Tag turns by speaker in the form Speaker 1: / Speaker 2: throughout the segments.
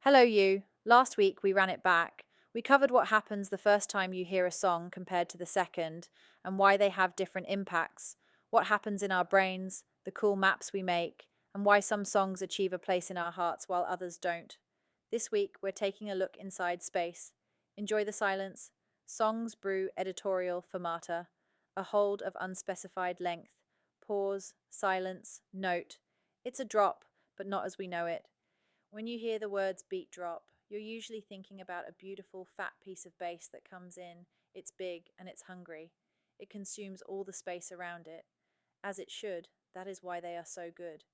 Speaker 1: Hello, you. Last week we ran it back. We covered what happens the first time you hear a song compared to the second, and why they have different impacts, what happens in our brains, the cool maps we make, and why some songs achieve a place in our hearts while others don't. This week we're taking a look inside space. Enjoy the silence. Songs brew editorial fermata, a hold of unspecified length. Pause, silence, note. It's a drop, but not as we know it. When you hear the words beat drop, you're usually thinking about a beautiful fat piece of bass that comes in, it's big and it's hungry. It consumes all the space around it. As it should, that is why they are so good.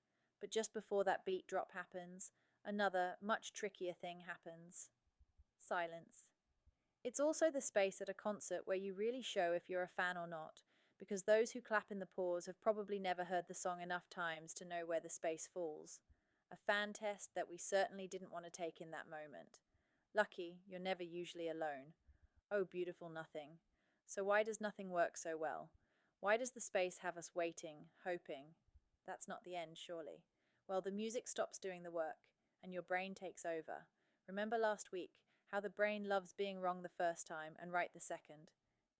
Speaker 1: But just before that beat drop happens, another, much trickier thing happens. Silence. It's also the space at a concert where you really show if you're a fan or not, because those who clap in the pause have probably never heard the song enough times to know where the space falls. A fan test that we certainly didn't want to take in that moment. Lucky, you're never usually alone. Oh, beautiful nothing. So why does nothing work so well? Why does the space have us waiting, hoping? That's not the end, surely. Well, the music stops doing the work, and your brain takes over. Remember last week, how the brain loves being wrong the first time and right the second.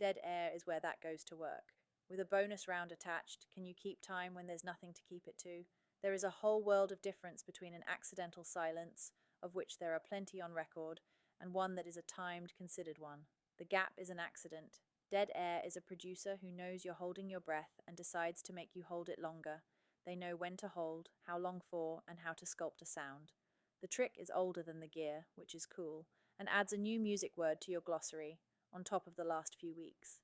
Speaker 1: Dead air is where that goes to work. With a bonus round attached, can you keep time when there's nothing to keep it to? There is a whole world of difference between an accidental silence, of which there are plenty on record, and one that is a timed, considered one. The gap is an accident. Dead air is a producer who knows you're holding your breath and decides to make you hold it longer. They know when to hold, how long for, and how to sculpt a sound. The trick is older than the gear, which is cool, and adds a new music word to your glossary, on top of the last few weeks.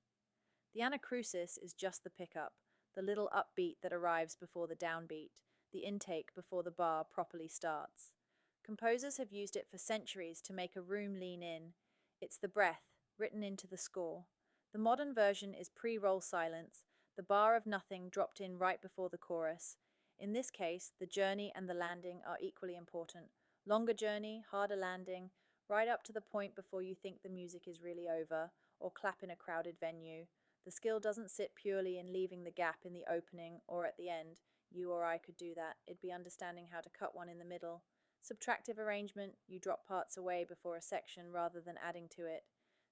Speaker 1: The anacrusis is just the pickup, the little upbeat that arrives before the downbeat, the intake before the bar properly starts. Composers have used it for centuries to make a room lean in. It's the breath, written into the score. The modern version is pre-roll silence, the bar of nothing dropped in right before the chorus. In this case, the journey and the landing are equally important. Longer journey, harder landing, right up to the point before you think the music is really over, or clap in a crowded venue. The skill doesn't sit purely in leaving the gap in the opening or at the end. You or I could do that. It'd be understanding how to cut one in the middle. Subtractive arrangement, you drop parts away before a section rather than adding to it.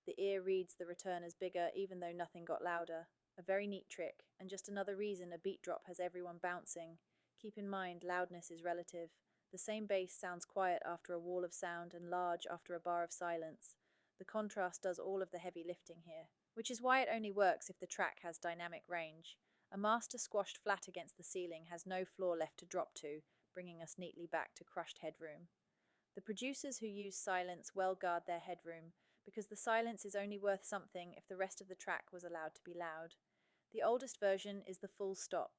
Speaker 1: The ear reads the return as bigger even though nothing got louder. A very neat trick, and just another reason a beat drop has everyone bouncing. Keep in mind, loudness is relative. The same bass sounds quiet after a wall of sound and large after a bar of silence. The contrast does all of the heavy lifting here, which is why it only works if the track has dynamic range. A master squashed flat against the ceiling has no floor left to drop to, bringing us neatly back to crushed headroom. The producers who use silence well guard their headroom, because the silence is only worth something if the rest of the track was allowed to be loud. The oldest version is the full stop,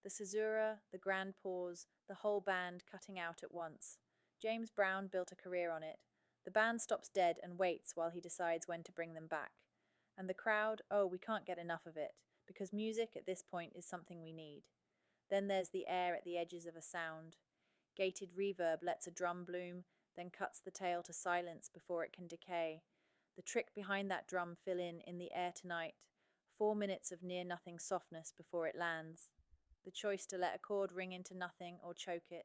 Speaker 1: the caesura, the grand pause, the whole band cutting out at once. James Brown built a career on it. The band stops dead and waits while he decides when to bring them back. And the crowd, oh, we can't get enough of it, because music at this point is something we need. Then there's the air at the edges of a sound. Gated reverb lets a drum bloom, then cuts the tail to silence before it can decay. The trick behind that drum fill in the air tonight. 4 minutes of near-nothing softness before it lands. The choice to let a chord ring into nothing or choke it.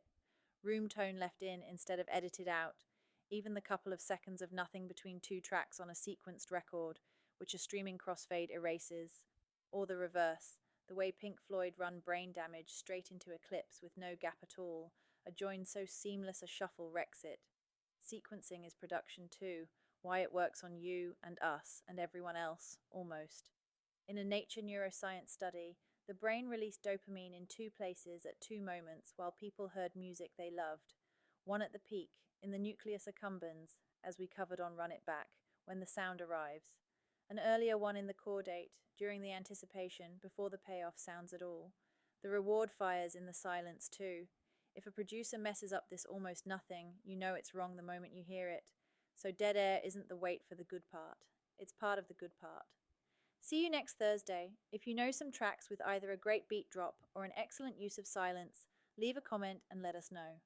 Speaker 1: Room tone left in instead of edited out. Even the couple of seconds of nothing between two tracks on a sequenced record, which a streaming crossfade erases. Or the reverse, the way Pink Floyd run Brain Damage straight into Eclipse with no gap at all, a join so seamless a shuffle wrecks it. Sequencing is production too, why it works on you and us and everyone else, almost. In a Nature neuroscience study, the brain released dopamine in two places at two moments while people heard music they loved. One at the peak, in the nucleus accumbens, as we covered on Run It Back, when the sound arrives. An earlier one in the caudate, during the anticipation, before the payoff sounds at all. The reward fires in the silence too. If a producer messes up this almost nothing, you know it's wrong the moment you hear it. So dead air isn't the wait for the good part. It's part of the good part. See you next Thursday. If you know some tracks with either a great beat drop or an excellent use of silence, leave a comment and let us know.